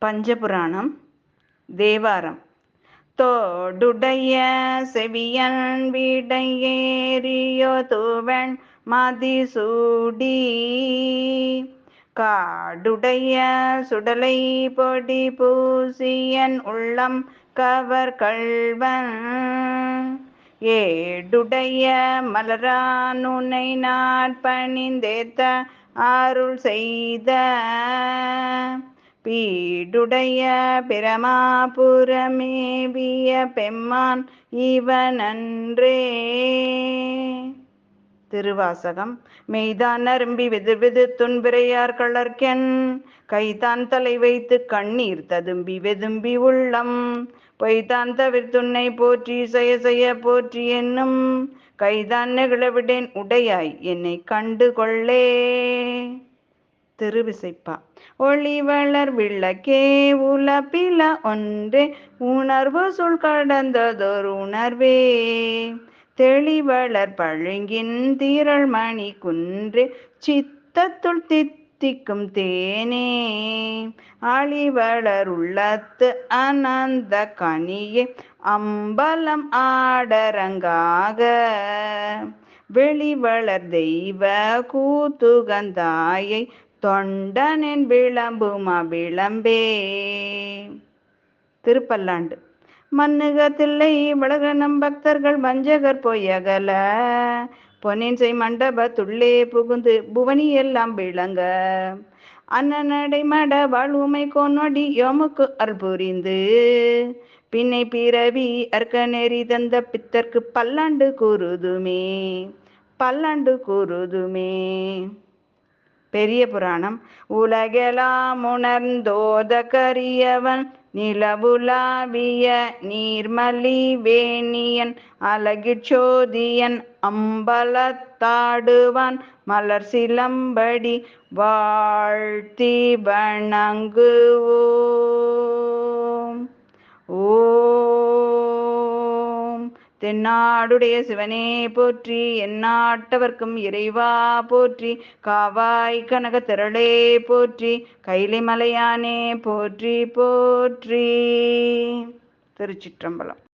பஞ்சபுராணம் தேவாரம். தோடுடைய செவியன் விடையேறியோ தூவன் மதிசூடி காடுடைய சுடலை பொடி பூசியன் உள்ளம் கவர் கள்வன் ஏடுடைய மலரானுனை நாட்பணிந்தேத்த அருள் செய்த பீடுடைய பிரமாபுரமேவிய பெம்மான் இவனன்றே. திருவாசகம். மெய்தான் அரும்பி வெது துன்பிரையார் களர்க்கென் கைதான் தலை வைத்து கண்ணீர் ததும்பி வெதும்பி உள்ளம் பொய்தான் தவிர்த்துன்னை போற்றி செய்ய போற்றி என்னும் கைதான் நெகிழவிடேன் உடையாய் என்னை கண்டு கொள்ளே. திருவிசைப்பா. ஒளி வளர் விளக்கே உலப்பில ஒன்றே உணர்வு சொல் கடந்ததொரு உணர்வே தெளிவளர் பழுங்கின் தீரள் மணி குன்றே சித்தத்துள் தித்திக்கும் தேனே ஆழிவளர் உள்ளத்து அனந்த கனியே அம்பலம் ஆடரங்காக வெளிவளர் தெய்வ கூத்துகந்தாயை தொண்டனின் விளம்புமா விளம்பே. திருப்பல்லாண்டு. மன்னுகத்தில்லை வளகனம் பக்தர்கள் வஞ்சகர் பொய்யகல பொன்னின்சை மண்டபத்துள்ளே புகுந்து புவனி எல்லாம் விளங்க அன்னநடை மட வாழ்வுமை கொன்னொடி யோமுக்கு அருள் புரிந்து பின்னை பிறவி அர்க்க நெறி தந்த பித்தர்க்கு பல்லாண்டு கூறுதுமே பல்லாண்டு கூறுதுமே. பெரிய புராணம். உலகெலாம் உணர்ந்தோத கரியவன் நிலவுலாவிய நீர்மலி வேணியன் அழகிச்சோதியன் அம்பலத்தாடுவான் மலர் சிலம்படி வாழ்த்தி வணங்குவோம். ஓம். தென்னாடுடைய சிவனே போற்றி, எந்நாட்டவர்க்கும் இறைவா போற்றி, காவாய் கனக திரளே போற்றி, கைலை மலையானே போற்றி போற்றி. திருச்சிற்றம்பலம்.